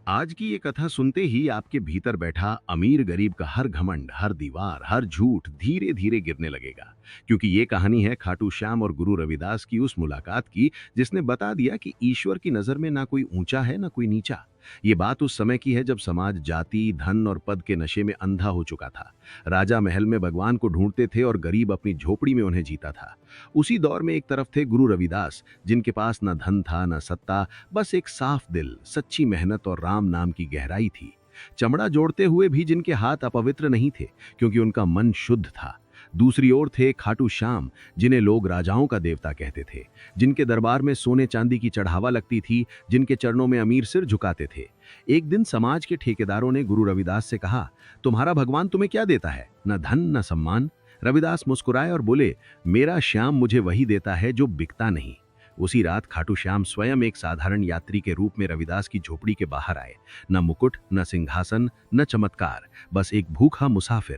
आज की ये कथा सुनते ही आपके भीतर बैठा अमीर गरीब का हर घमंड, हर दीवार, हर झूठ धीरे धीरे गिरने लगेगा। क्योंकि ये कहानी है खाटू श्याम और गुरु रविदास की उस मुलाकात की, जिसने बता दिया कि ईश्वर की नजर में ना कोई ऊंचा है ना कोई नीचा। ये बात उस समय की है जब समाज जाति, धन और पद के नशे में अंधा हो चुका था। राजा महल में भगवान को ढूंढते थे और गरीब अपनी झोपड़ी में उन्हें जीता था। उसी दौर में एक तरफ थे गुरु रविदास, जिनके पास न धन था न सत्ता, बस एक साफ दिल, सच्ची मेहनत और राम नाम की गहराई थी। चमड़ा जोड़ते हुए भी जिनके हाथ अपवित्र नहीं थे, क्योंकि उनका मन शुद्ध था। दूसरी ओर थे खाटू श्याम, जिन्हें लोग राजाओं का देवता कहते थे, जिनके दरबार में सोने चांदी की चढ़ावा लगती थी, जिनके चरणों में अमीर सिर झुकाते थे। एक दिन समाज के ठेकेदारों ने गुरु रविदास से कहा, तुम्हारा भगवान तुम्हें क्या देता है? न धन न सम्मान। रविदास मुस्कुराए और बोले, मेरा श्याम मुझे वही देता है जो बिकता नहीं। उसी रात खाटू श्याम स्वयं एक साधारण यात्री के रूप में रविदास की झोपड़ी के बाहर आए। न मुकुट, न सिंहासन, न चमत्कार, बस एक भूखा मुसाफिर।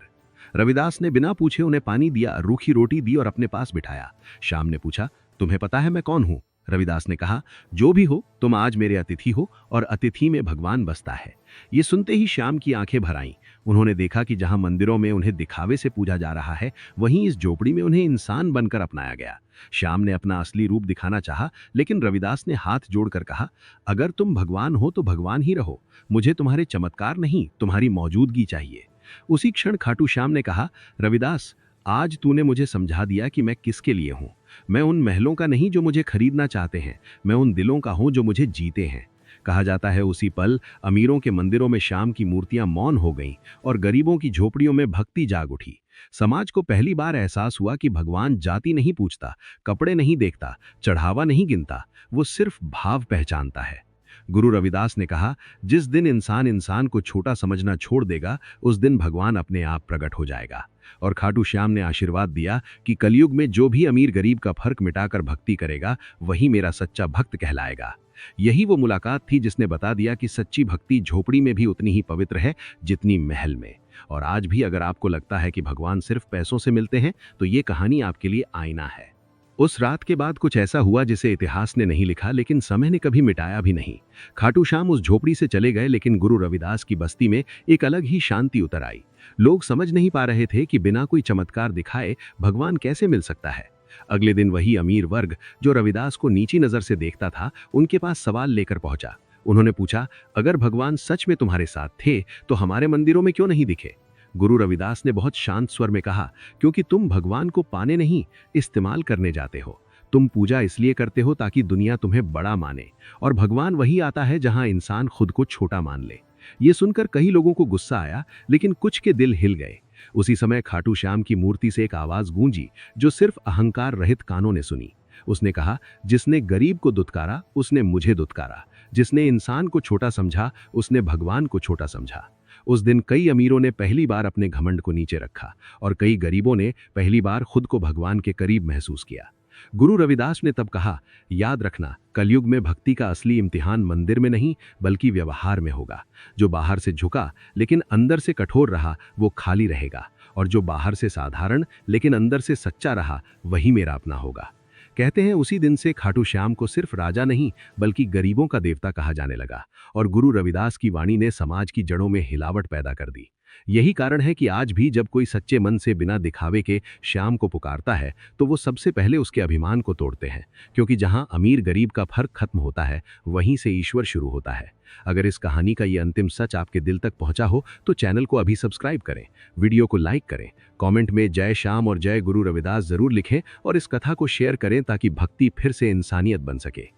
रविदास ने बिना पूछे उन्हें पानी दिया, रूखी रोटी दी और अपने पास बिठाया। श्याम ने पूछा, तुम्हें पता है मैं कौन हूं? रविदास ने कहा, जो भी हो, तुम आज मेरे अतिथि हो और अतिथि में भगवान बसता है। ये सुनते ही श्याम की आंखें भर आईं। उन्होंने देखा कि जहां मंदिरों में उन्हें दिखावे से पूजा जा रहा है, वहीं इस झोपड़ी में उन्हें इंसान बनकर अपनाया गया। श्याम ने अपना असली रूप दिखाना चाहा, लेकिन रविदास ने हाथ जोड़कर कहा, अगर तुम भगवान हो तो भगवान ही रहो। मुझे तुम्हारे चमत्कार नहीं, तुम्हारी मौजूदगी चाहिए। उसी क्षण खाटू श्याम ने कहा, रविदास, आज तूने मुझे समझा दिया कि मैं किसके लिए हूं। मैं उन महलों का नहीं जो मुझे खरीदना चाहते हैं, मैं उन दिलों का हूं जो मुझे जीते हैं। कहा जाता है उसी पल अमीरों के मंदिरों में श्याम की मूर्तियां मौन हो गईं और गरीबों की झोपड़ियों में भक्ति जाग उठी। समाज को पहली बार एहसास हुआ कि भगवान जाति नहीं पूछता, कपड़े नहीं देखता, चढ़ावा नहीं गिनता, वो सिर्फ भाव पहचानता है। गुरु रविदास ने कहा, जिस दिन इंसान इंसान को छोटा समझना छोड़ देगा, उस दिन भगवान अपने आप प्रकट हो जाएगा। और खाटू श्याम ने आशीर्वाद दिया कि कलयुग में जो भी अमीर गरीब का फर्क मिटाकर भक्ति करेगा, वही मेरा सच्चा भक्त कहलाएगा। यही वो मुलाकात थी जिसने बता दिया कि सच्ची भक्ति झोपड़ी में भी उतनी ही पवित्र है जितनी महल में। और आज भी अगर आपको लगता है कि भगवान सिर्फ पैसों से मिलते हैं, तो ये कहानी आपके लिए आईना है। उस रात के बाद कुछ ऐसा हुआ जिसे इतिहास ने नहीं लिखा, लेकिन समय ने कभी मिटाया भी नहीं। खाटू श्याम उस झोपड़ी से चले गए, लेकिन गुरु रविदास की बस्ती में एक अलग ही शांति उतर आई। लोग समझ नहीं पा रहे थे कि बिना कोई चमत्कार दिखाए भगवान कैसे मिल सकता है। अगले दिन वही अमीर वर्ग जो रविदास को नीची नजर से देखता था, उनके पास सवाल लेकर पहुंचा। उन्होंने पूछा, अगर भगवान सच में तुम्हारे साथ थे तो हमारे मंदिरों में क्यों नहीं दिखे? गुरु रविदास ने बहुत शांत स्वर में कहा, क्योंकि तुम भगवान को पाने नहीं, इस्तेमाल करने जाते हो। तुम पूजा इसलिए करते हो ताकि दुनिया तुम्हें बड़ा माने, और भगवान वही आता है जहां इंसान खुद को छोटा मान ले। ये सुनकर कई लोगों को गुस्सा आया, लेकिन कुछ के दिल हिल गए। उसी समय खाटू श्याम की मूर्ति से एक आवाज गूंजी, जो सिर्फ अहंकार रहित कानों ने सुनी। उसने कहा, जिसने गरीब को दुत्कारा उसने मुझे दुत्कारा, जिसने इंसान को छोटा समझा उसने भगवान को छोटा समझा। उस दिन कई अमीरों ने पहली बार अपने घमंड को नीचे रखा, और कई गरीबों ने पहली बार खुद को भगवान के करीब महसूस किया। गुरु रविदास ने तब कहा, याद रखना, कलयुग में भक्ति का असली इम्तिहान मंदिर में नहीं बल्कि व्यवहार में होगा। जो बाहर से झुका लेकिन अंदर से कठोर रहा, वो खाली रहेगा, और जो बाहर से साधारण लेकिन अंदर से सच्चा रहा, वही मेरा अपना होगा। कहते हैं उसी दिन से खाटू श्याम को सिर्फ राजा नहीं बल्कि गरीबों का देवता कहा जाने लगा, और गुरु रविदास की वाणी ने समाज की जड़ों में हिलावट पैदा कर दी। यही कारण है कि आज भी जब कोई सच्चे मन से बिना दिखावे के श्याम को पुकारता है, तो वो सबसे पहले उसके अभिमान को तोड़ते हैं, क्योंकि जहां अमीर गरीब का फर्क खत्म होता है, वहीं से ईश्वर शुरू होता है। अगर इस कहानी का ये अंतिम सच आपके दिल तक पहुंचा हो, तो चैनल को अभी सब्सक्राइब करें, वीडियो को लाइक करें, कमेंट में जय श्याम और जय गुरु रविदास जरूर लिखें, और इस कथा को शेयर करें ताकि भक्ति फिर से इंसानियत बन सके।